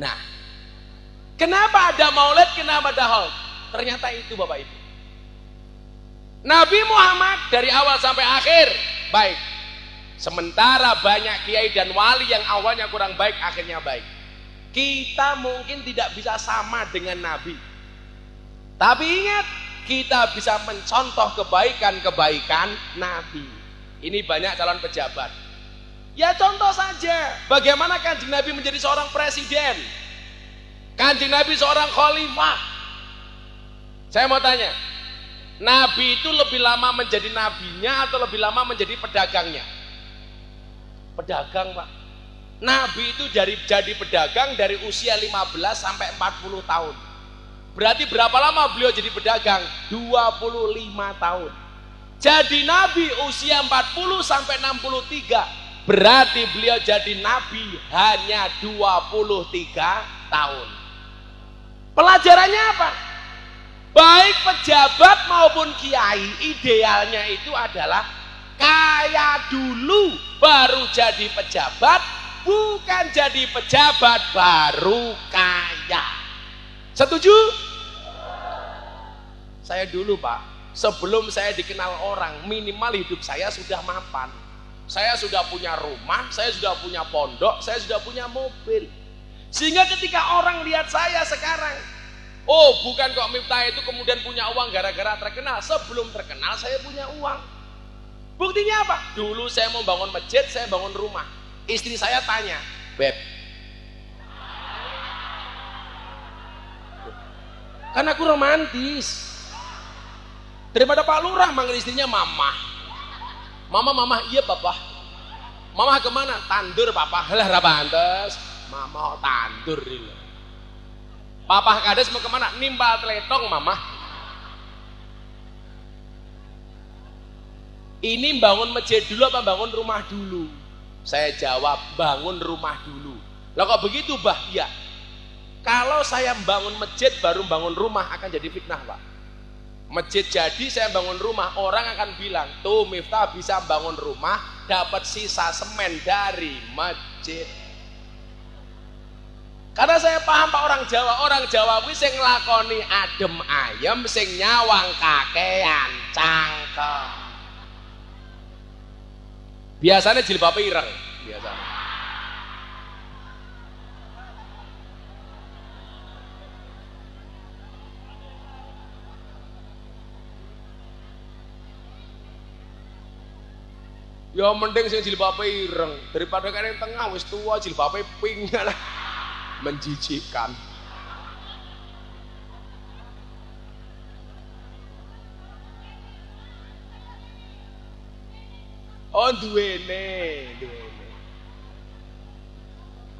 Nah, kenapa ada maulid, kenapa ada haul? Ternyata itu Bapak Ibu. Nabi Muhammad dari awal sampai akhir baik. Sementara banyak kiai dan wali yang awalnya kurang baik, akhirnya baik. Kita mungkin tidak bisa sama dengan Nabi, tapi ingat kita bisa mencontoh kebaikan-kebaikan Nabi. Ini banyak calon pejabat, ya contoh saja bagaimana Kanjeng Nabi menjadi seorang presiden, Kanjeng Nabi seorang khalifah. Saya mau tanya, Nabi itu lebih lama menjadi nabinya atau lebih lama menjadi pedagangnya? Pedagang Pak. Nabi itu jadi pedagang dari usia 15 sampai 40 tahun. Berarti berapa lama beliau jadi pedagang? 25 tahun. Jadi Nabi usia 40 sampai 63. Berarti beliau jadi Nabi hanya 23 tahun. Pelajarannya apa? Baik pejabat maupun kiai, idealnya itu adalah kaya dulu baru jadi pejabat, bukan jadi pejabat baru kaya. Setuju? Saya dulu Pak, sebelum saya dikenal orang, minimal hidup saya sudah mapan. Saya sudah punya rumah, saya sudah punya pondok, saya sudah punya mobil. Sehingga ketika orang lihat saya sekarang, oh bukan kok Miftah itu kemudian punya uang gara-gara terkenal. Sebelum terkenal saya punya uang. Buktinya apa? Dulu saya mau bangun masjid, saya bangun rumah. Istri saya tanya, Beb, kan aku romantis. Daripada Pak Lurah manggil istrinya Mama. Mama, iya Papa. Mama kemana? Tandur Papa. Lah rapantes, Mama tandur ini. Papa kades mau kemana? Nimbal teletong Mama. Ini bangun masjid dulu apa bangun rumah dulu? Saya jawab bangun rumah dulu. Lah kok begitu Bah? Ya. Kalau saya bangun masjid baru bangun rumah akan jadi fitnah Pak. Masjid jadi saya bangun rumah, orang akan bilang tuh Miftah bisa bangun rumah dapat sisa semen dari masjid. Karena saya paham Pak orang Jawa kuwi sing nglakoni adem ayem, sing nyawang kakean cangkem. Biasanya jilbabe ireng, biasanya. Ya mending sing jilbabe ireng daripada kan yang tengah wis tua jilbabe pink lah. Menjijikkan. Oh duwene.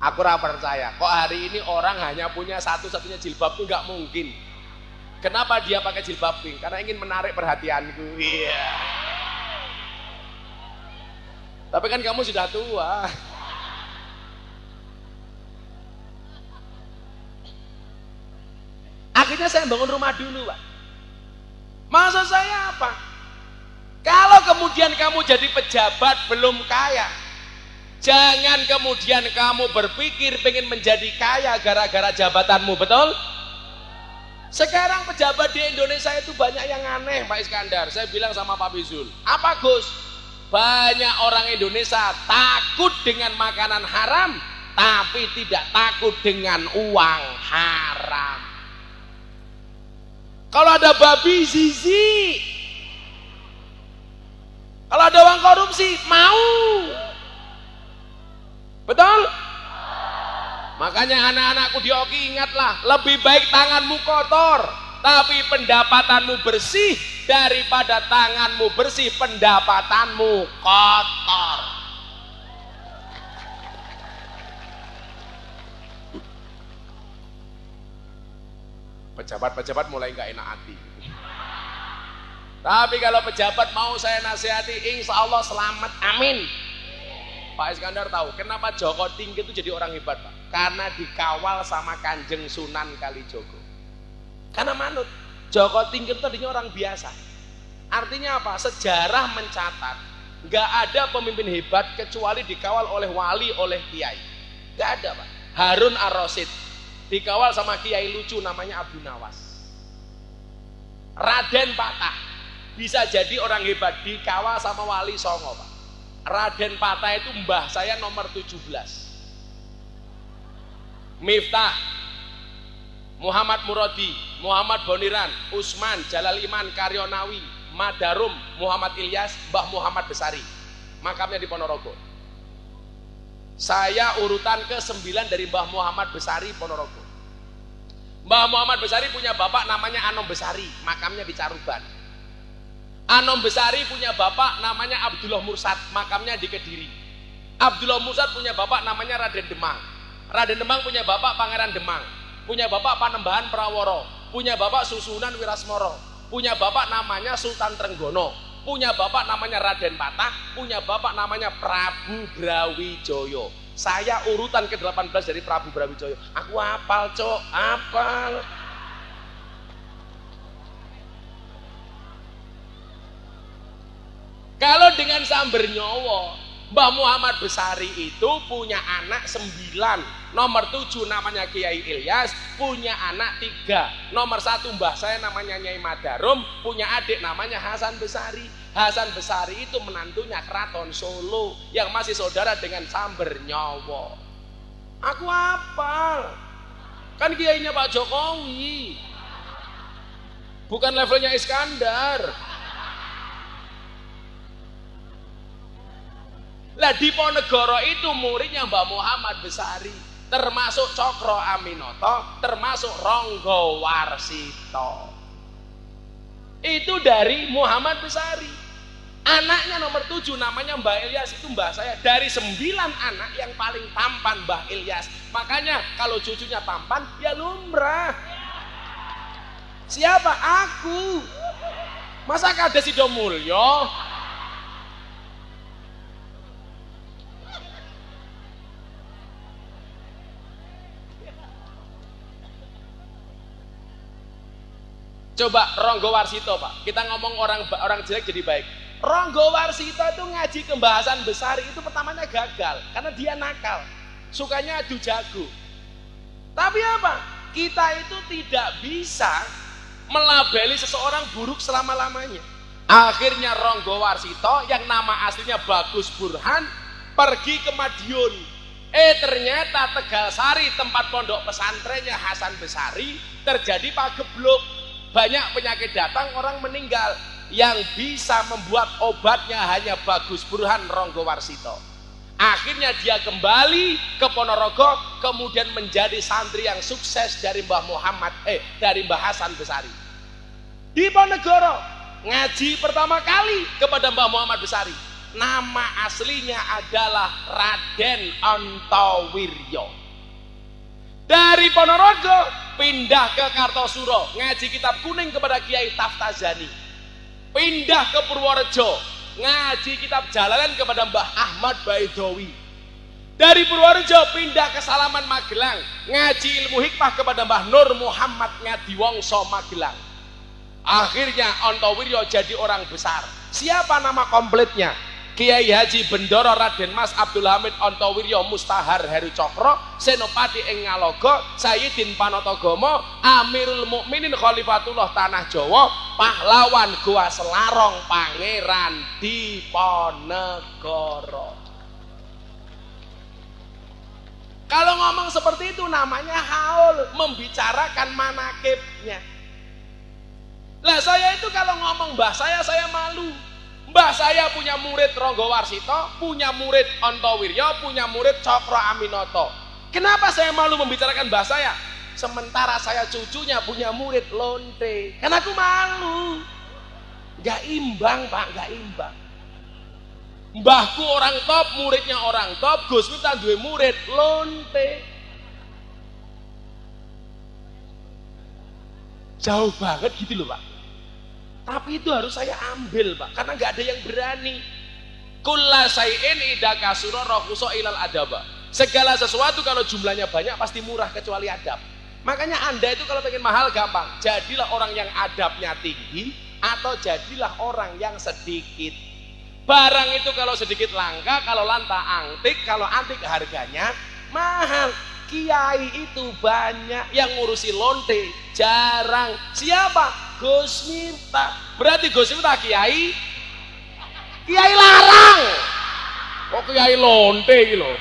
Aku ora percaya. Kok hari ini orang hanya punya satu-satunya jilbab itu nggak mungkin. Kenapa dia pakai jilbab pink? Karena ingin menarik perhatianku. Iya. Tapi kan kamu sudah tua. Akhirnya saya bangun rumah dulu, Pak. Maksud saya apa? Kalau kemudian kamu jadi pejabat belum kaya, jangan kemudian kamu berpikir pengen menjadi kaya gara-gara jabatanmu, betul? Sekarang pejabat di Indonesia itu banyak yang aneh, Pak Iskandar. Saya bilang sama Pak Bizul, apa Gus? Banyak orang Indonesia takut dengan makanan haram, tapi tidak takut dengan uang haram. Kalau ada babi zizi, kalau ada uang korupsi mau, betul? Makanya anak-anakku dioki, ingatlah, lebih baik tanganmu kotor tapi pendapatanmu bersih daripada tanganmu bersih pendapatanmu kotor. Pejabat-pejabat mulai nggak enak hati. Tapi kalau pejabat mau saya nasihati, insya Allah selamat, amin. Pak Iskandar tahu kenapa Joko Tingkir itu jadi orang hebat, Pak? Karena dikawal sama Kanjeng Sunan Kalijogo. Karena manut, Joko Tingkir itu tadinya orang biasa. Artinya apa? Sejarah mencatat nggak ada pemimpin hebat kecuali dikawal oleh wali, oleh kiai. Nggak ada, Pak. Harun Ar-Rasyid dikawal sama kiai lucu namanya Abu Nawas. Raden Patah bisa jadi orang hebat dikawal sama wali Songo, Pak. Raden Patah itu mbah saya nomor 17. Miftah, Muhammad Muradi, Muhammad Boniran, Usman, Jalal Iman, Karyonawi, Madarum, Muhammad Ilyas, Mbah Muhammad Besari. Makamnya di Ponorogo. Saya urutan ke-9 dari Mbah Muhammad Besari Ponorogo. Mbah Muhammad Besari punya bapak namanya Anom Besari, makamnya di Caruban. Anom Besari punya bapak namanya Abdullah Mursad, makamnya di Kediri. Abdullah Mursad punya bapak namanya Raden Demang. Raden Demang punya bapak Pangeran Demang. Punya bapak Panembahan Praworo. Punya bapak Susunan Wirasmoro. Punya bapak namanya Sultan Trenggono. Punya bapak namanya Raden Patah. Punya bapak namanya Prabu Brawijaya. Saya urutan ke-18 dari Prabu Brawijaya. Aku hafal, Cok, hafal. Kalau dengan Samber Nyowo, Mbah Muhammad Besari itu punya anak 9. Nomor 7 namanya Kiai Ilyas, punya anak 3. Nomor 1 mbah saya namanya Nyai Madarum, punya adik namanya Hasan Besari. Hasan Besari itu menantunya Keraton Solo yang masih saudara dengan Samber Nyowo. Aku hafal. Kan kiainya Pak Jokowi. Bukan levelnya Iskandar. Lah di Ponegoro itu muridnya Mbah Muhammad Besari, termasuk Cokro Aminoto, termasuk Ronggo Warsito. Itu dari Muhammad Besari. Anaknya nomor 7 namanya Mbah Ilyas, itu mbah saya. Dari 9 anak yang paling tampan Mbah Ilyas. Makanya kalau cucunya tampan ya lumrah. Siapa? Aku. Masa kades Sido Mulyo? Coba Ronggo Warsito, Pak. Kita ngomong orang jelek jadi baik. Ronggo Warsito itu ngaji pembahasan Besari itu pertamanya gagal karena dia nakal. Sukanya adu jago. Tapi apa? Kita itu tidak bisa melabeli seseorang buruk selama-lamanya. Akhirnya Ronggo Warsito yang nama aslinya Bagus Burhan pergi ke Madiun. Ternyata Tegalsari tempat pondok pesantrennya Hasan Besari terjadi pagebluk. Banyak penyakit datang, orang meninggal. Yang bisa membuat obatnya hanya Bagus Burhan Ronggo Warsito. Akhirnya dia kembali ke Ponorogo, kemudian menjadi santri yang sukses dari dari Mbah Hasan Besari. Di Ponegoro ngaji pertama kali kepada Mbah Muhammad Besari. Nama aslinya adalah Raden Antowiryo. Dari Ponorogo pindah ke Kartosuro, ngaji kitab kuning kepada Kiai Taftazani. Pindah ke Purworejo, ngaji kitab Jalalan kepada Mbah Ahmad Baidowi. Dari Purworejo pindah ke Salaman Magelang, ngaji ilmu hikmah kepada Mbah Nur Muhammad Ngadiwongso Magelang. Akhirnya Antowiryo jadi orang besar. Siapa nama komplitnya? Kiai Haji Bendoro Raden Mas Abdul Hamid Antowiryo Mustahar Heru Cokro, Senopati ing Ngalogo, Sayyidin Panatagomo, Amirul Mukminin Khalifatullah Tanah Jawa, pahlawan Goa Selarong, Pangeran Diponegoro. Kalau ngomong seperti itu namanya haul, membicarakan manakibnya. Lah saya itu kalau ngomong mbah saya malu. Mbah saya punya murid Ronggo Warsito, punya murid Antowiryo, punya murid Cokro Aminoto. Kenapa saya malu membicarakan mbah saya? Sementara saya cucunya punya murid Lonte. Karena aku malu. Gak imbang Pak, gak imbang. Mbahku orang top, muridnya orang top, Gus Miftah duwe murid Lonte. Jauh banget gitu loh Pak. Tapi itu harus saya ambil Pak, karena nggak ada yang berani. Kulla say'in idza kasura rahusa ilal adaba. Segala sesuatu kalau jumlahnya banyak pasti murah kecuali adab. Makanya Anda itu kalau pengen mahal gampang, jadilah orang yang adabnya tinggi atau jadilah orang yang sedikit. Barang itu kalau sedikit langka, kalau langka antik, kalau antik harganya mahal. Kiai itu banyak, yang ngurusi lonte jarang. Siapa? Gus Miftah. Berarti Gus Miftah kiai larang. Kok kiai lonte iki lho.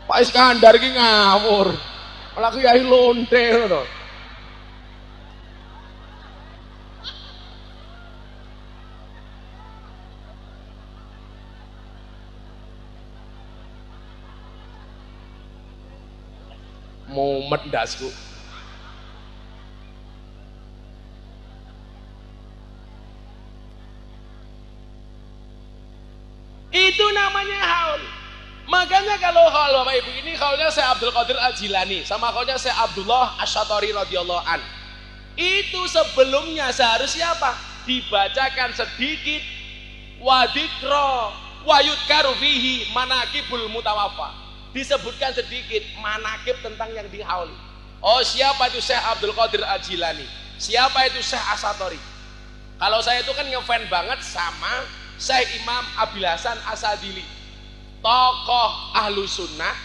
Pak Iskandar iki ngawur. Malah kiai lonte ngono. Mumet ndasku. Itu namanya haul. Makanya kalau haul Bapak Ibu ini haulnya Syekh Abdul Qadir Al-Jilani sama haulnya Syekh Abdullah Asy-Syatari radhiyallahu an. Itu sebelumnya seharusnya apa? Dibacakan sedikit wadikra wayudkaru fihi manaqibul mutawaffa. Disebutkan sedikit manakib tentang yang dihauli. Oh siapa itu Syekh Abdul Qadir Al-Jilani? Siapa itu Syekh Asy-Syatari? Kalau saya itu kan ngefan banget sama Syekh Imam Abil Hasan Asadili, tokoh ahlu sunnah,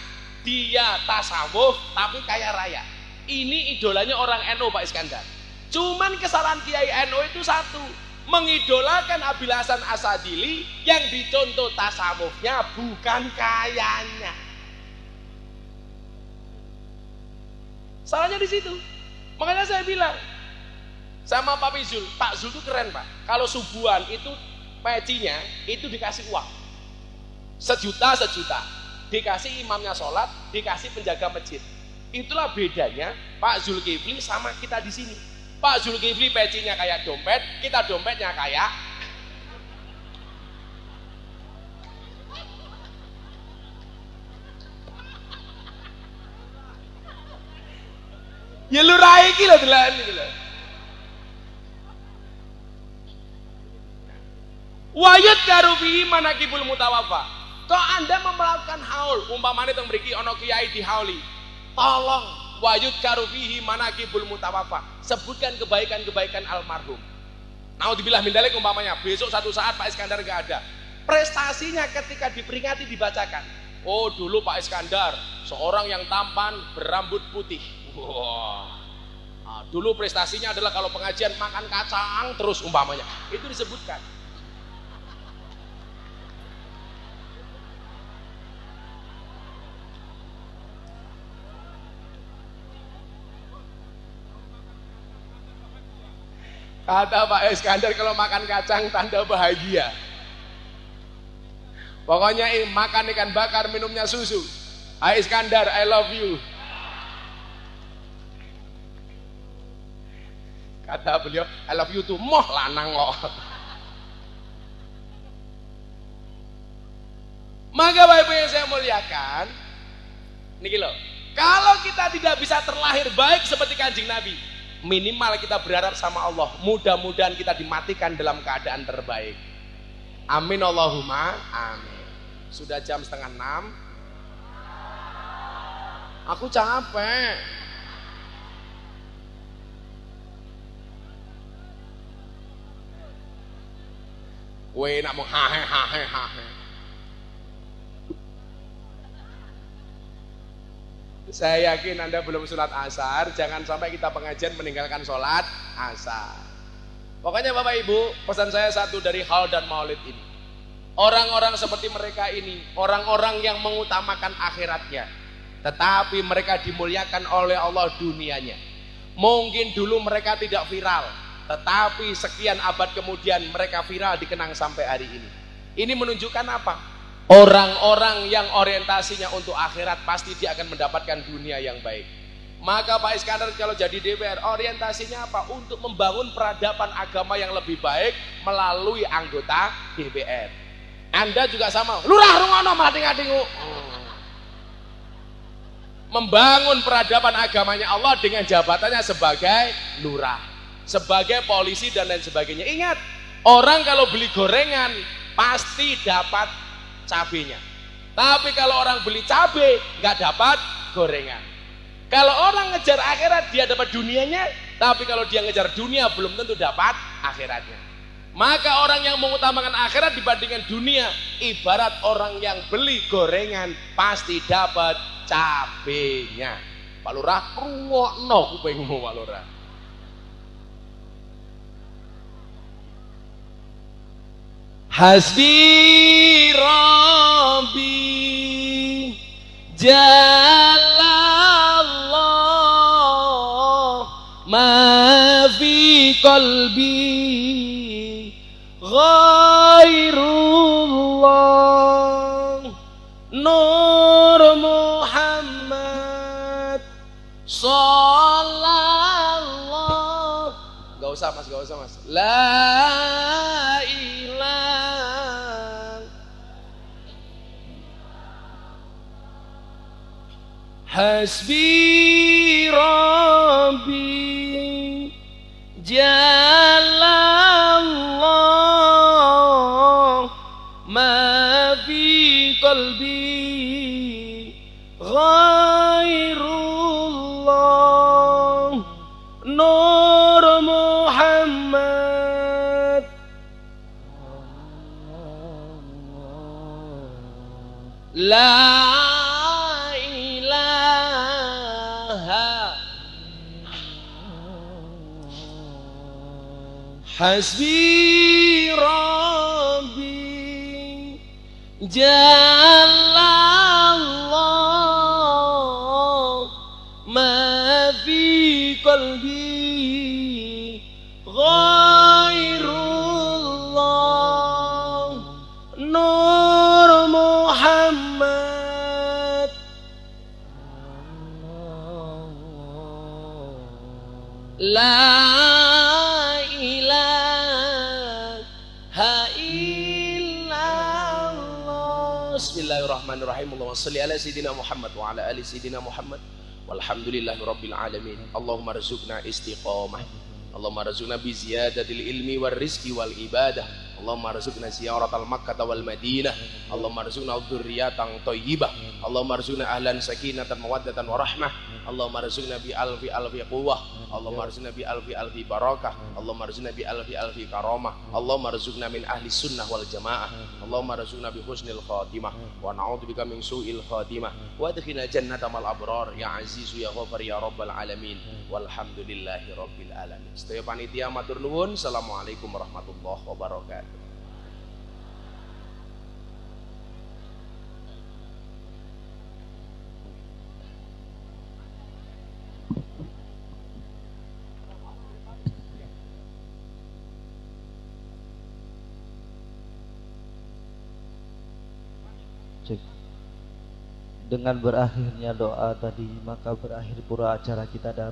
dia tasawuf tapi kaya raya. Ini idolanya orang NU Pak Iskandar. Cuman kesalahan Kiai NU itu satu, mengidolakan Abil Hasan Asadili yang dicontoh tasawufnya bukan kayanya. Salahnya di situ. Makanya saya bilang sama Pak Zul, Pak Zul itu keren Pak. Kalau subuhan itu pecinya itu dikasih uang 1 juta, dikasih imamnya sholat, dikasih penjaga masjid. Itulah bedanya Pak Zulkifli sama kita di sini. Pak Zulkifli pecinya kayak dompet, kita dompetnya kayak ya lu rai iki lho delan iki lho. Wayat karufi manakibul mutawaffa. Kok Anda melakukan haul, umpamane teng mriki ana kiai dihauli. Tolong wayut karufihi manakibul mutawaffa. Sebutkan kebaikan-kebaikan almarhum. Naudzubillah min dzalik umpamanya besok satu saat Pak Iskandar enggak ada. Prestasinya ketika diperingati dibacakan. Oh, dulu Pak Iskandar seorang yang tampan berambut putih. Wah. Nah, dulu prestasinya adalah kalau pengajian makan kacang terus umpamanya. Itu disebutkan. Kata Pak Iskandar kalau makan kacang tanda bahagia. Pokoknya makan ikan bakar, minumnya susu. Pak Iskandar, I love you. Kata beliau, I love you tuh moh lanang kok. Maka Bapak Ibu yang saya muliakan, niki loh, kalau kita tidak bisa terlahir baik seperti Kanjeng Nabi, minimal kita berharap sama Allah, mudah-mudahan kita dimatikan dalam keadaan terbaik. Amin Allahumma amin. Sudah jam 5:30. Aku capek. Weh nak mau hahe. Saya yakin Anda belum sholat asar, jangan sampai kita pengajian meninggalkan sholat asar. Pokoknya Bapak Ibu, pesan saya satu dari haul dan maulid ini. Orang-orang seperti mereka ini, orang-orang yang mengutamakan akhiratnya, tetapi mereka dimuliakan oleh Allah dunianya. Mungkin dulu mereka tidak viral, tetapi sekian abad kemudian mereka viral, dikenang sampai hari ini. Ini menunjukkan apa? Orang-orang yang orientasinya untuk akhirat pasti dia akan mendapatkan dunia yang baik. Maka Pak Iskandar kalau jadi DPR orientasinya apa? Untuk membangun peradaban agama yang lebih baik melalui anggota DPR. Anda juga sama. Lurah rungono mading-adingu. Membangun peradaban agamanya Allah dengan jabatannya sebagai lurah, sebagai polisi dan lain sebagainya. Ingat, orang kalau beli gorengan pasti dapat cabenya. Tapi kalau orang beli cabe nggak dapat gorengan. Kalau orang ngejar akhirat dia dapat dunianya, tapi kalau dia ngejar dunia belum tentu dapat akhiratnya. Maka orang yang mengutamakan akhirat dibandingkan dunia, ibarat orang yang beli gorengan pasti dapat cabenya. Pak Lurah, rungokno kupingmu Pak Lurah. Hasbi Rabbi Jalallah ma fi qalbi ghairullah Nur Muhammad sallallahu. Gak usah mas, gak usah mas. La ilah Hasbi Rabbi Jalallah ma fi qalbi ghairullah Nur Muhammad. La Hasbi Rabbi Jalallah ma fi qalbi ghairullah Nur Muhammad. La Bismillahirrahmanirrahim. Allahumma shalli ala sayyidina Muhammad wa ala ali sayyidina Muhammad walhamdulillahi rabbil alamin. Allahumma rzuqna istiqamah, Allahumma rzuqna bi ziyadatil ilmi war rizqi wal ibadah, Allahumma rzuqna ziyaratal Makkah wal Madinah, Allahumma rzuqna dzurriyyatan thayyibah, Allahumma rzuqna ahlan sakinatan mawaddatan wa rahmah, Allahumma arzuqna bi alfi quwwah, Allahumma arzuqna bi alfi barakah, Allahumma arzuqna bi alfi karamah, Allahumma arzuqna min ahli sunnah wal jamaah, Allahumma arzuqna bi husnil khatimah wa na'udzubika min su'il khatimah wa adkhilna jannata mal abrar ya azizu ya ghafar ya rabbal alamin walhamdulillahi rabbil alamin. Sedaya panitia matur nuwun. Assalamualaikum warahmatullahi wabarakatuh. Dengan berakhirnya doa tadi, maka berakhir pura acara kita.